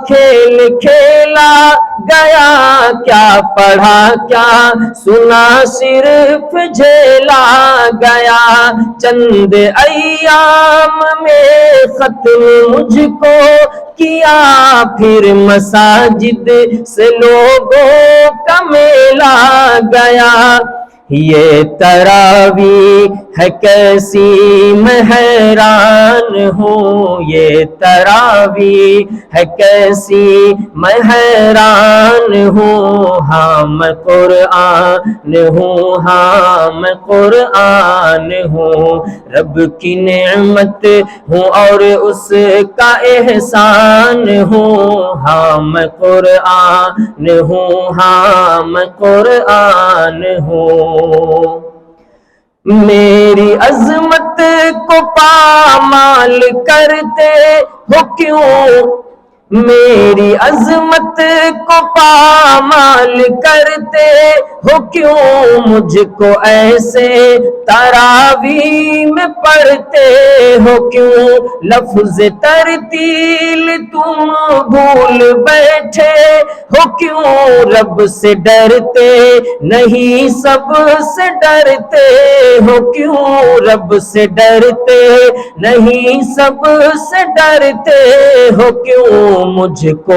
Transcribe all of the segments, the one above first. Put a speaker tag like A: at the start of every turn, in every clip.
A: کھیل کھیلا گیا، کیا پڑھا کیا سنا صرف جھیلا گیا، چند ایام میں ختم مجھ کو کیا، پھر مساجد سے لوگوں کا میلہ گیا، یہ تراویح ہے کیسی میں حیران ہوں، یہ تراویح ہے کیسی میں حیران ہوں، ہاں میں قرآن ہوں، ہاں میں قرآن ہوں، رب کی نعمت ہوں اور اس کا احسان ہوں، ہاں میں قرآن ہوں، ہاں میں قرآن ہوں۔ میری عظمت کو پامال کرتے ہو کیوں، میری عظمت کو پامال کرتے ہو کیوں، مجھ کو ایسے تراویح میں پڑھتے ہو کیوں، لفظ ترتیل تم بھول بیٹھے ہو کیوں، رب سے ڈرتے نہیں سب سے ڈرتے ہو کیوں، رب سے ڈرتے نہیں سب سے ڈرتے ہو کیوں، مجھ کو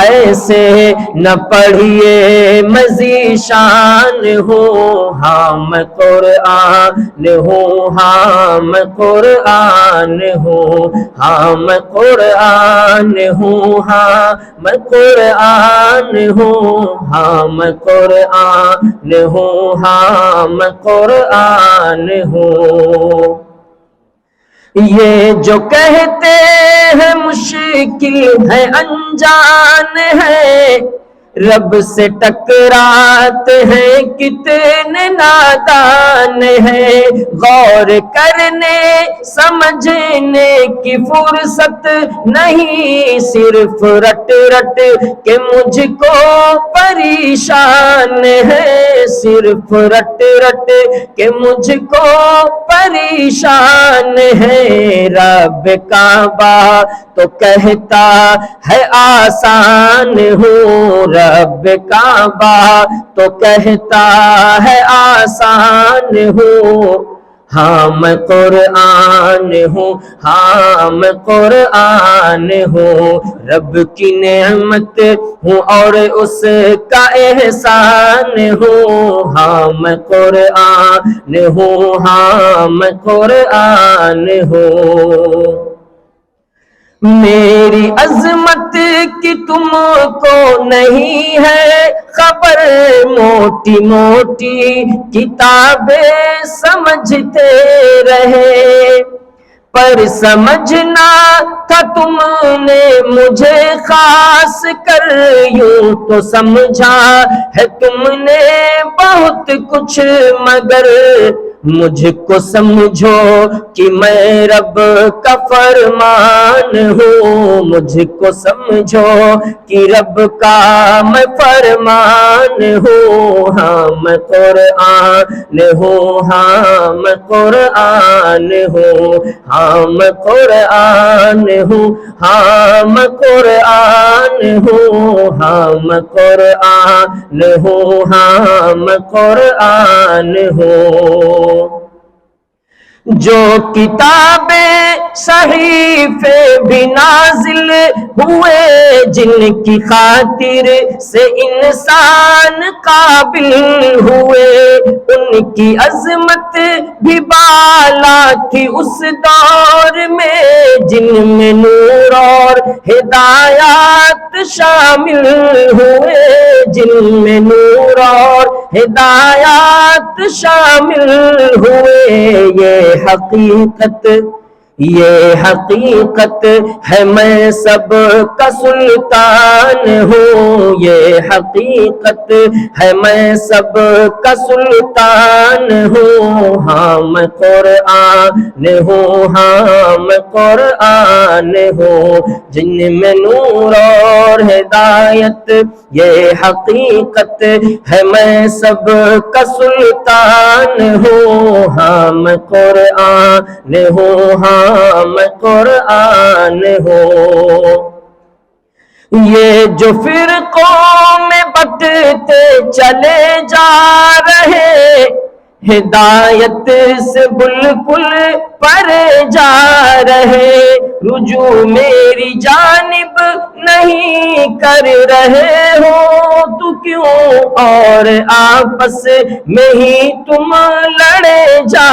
A: ایسے نہ پڑھیے میں ذیشان ہوں، ہاں میں قرآن ہوں، ہاں میں قرآن ہوں، ہاں میں قرآن ہوں، ہاں میں قرآن ہوں، ہاں میں قرآن ہوں، ہاں میں قرآن ہوں۔ یہ جو کہتے ہیں مشکل ہے انجان ہے، رب سے ٹکراتے ہیں کتنے نادان ہیں، غور کرنے سمجھنے کی فرصت نہیں، صرف رٹ رٹ کے مجھ کو پریشان ہے، صرف رٹ رٹ کے مجھ کو پریشان ہے، رب کعبہ تو کہتا ہے آسان ہوں، رب کعبہ تو کہتا ہے آسان ہوں، ہاں میں قرآن ہوں، ہاں میں قرآن ہوں، رب کی نعمت ہوں اور اس کا احسان ہوں، ہاں میں قرآن ہوں، ہاں میں قرآن ہوں۔ میری عظمت کی تم کو نہیں ہے خبر، موٹی موٹی کتابیں سمجھتے رہے، پر سمجھنا تھا تم نے مجھے خاص کر، یوں تو سمجھا ہے تم نے بہت کچھ، مگر مجھ کو سمجھو کہ میں رب کا فرمان ہوں، مجھ کو سمجھو کہ رب کا میں فرمان ہوں، ہاں میں قرآن ہوں، ہاں میں قرآن ہوں، ہاں میں قرآن ہوں، ہاں میں قرآن ہوں، ہاں میں قرآن ہوں، ہاں میں قرآن ہوں۔ جو کتابیں صحیفے بھی نازل ہوئے، جن کی خاطر سے انسان قابل ہوئے، ان کی عظمت بھی بالا تھی اس دور میں، جن میں نور اور ہدایات شامل ہوئے، جن میں نور اور ہدایات شامل ہوئے، یہ حقیقت ہے میں سب کا سلطان ہوں، یہ حقیقت ہے میں سب کا سلطان ہوں، ہاں میں قرآن ہوں، ہاں میں قرآن ہوں، جن میں نور اور ہدایت، یہ حقیقت ہے میں سب کا سلطان ہوں، ہاں میں قرآن ہوں، ہاں ہاں میں قرآن ہوں۔ یہ جو فرقوں میں بٹتے چلے جا رہے، ہدایت سے بالکل پرے جا رہے، رجوع میری جانب نہیں کر رہے ہو تو کیوں، اور آپس میں ہی تم لڑے جا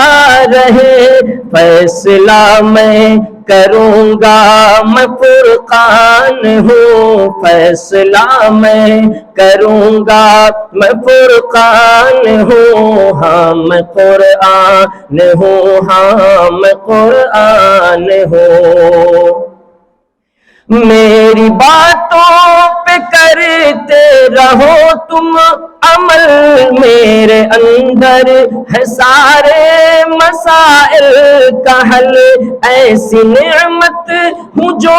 A: رہے، فیصلہ میں کروں گا میں فرقان ہوں، فیصلہ میں کروں گا میں فرقان ہوں، ہاں میں قرآن ہوں، ہاں میں قرآن ہوں۔ میری باتوں پہ کرتے رہو تم عمل، میرے اندر ہے سارے مسائل کا حل، ایسی نعمت ہوں جو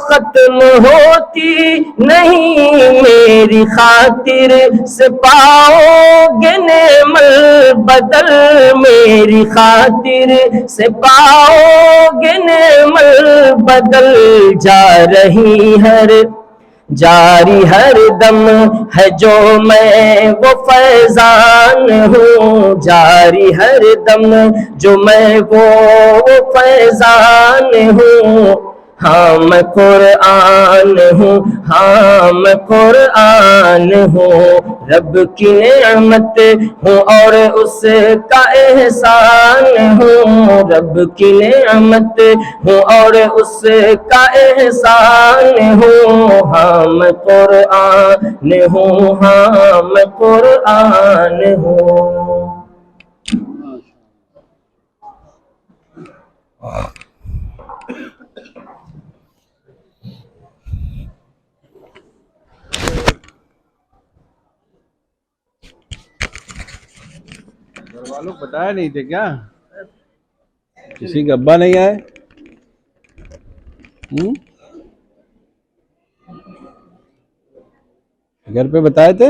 A: ختم ہوتی نہیں، میری خاطر سے پاؤ گے نعم البدل، میری خاطر سے پاؤ گے نعم البدل، جاری ہر دم ہے جو میں وہ فیضان ہوں، جاری ہر دم جو میں وہ فیضان ہوں، ہاں میں قرآن ہوں، ہاں میں قرآن ہوں، رب کی نعمت ہوں اور اس کا احسان ہوں، رب کی نعمت ہوں اور اس کا احسان ہوں، ہاں میں قرآن ہوں، ہاں میں قرآن ہوں۔
B: گھر والوں کو بتایا نہیں تھے کیا؟ کسی کا ابا نہیں آئے؟ گھر پہ بتائے تھے؟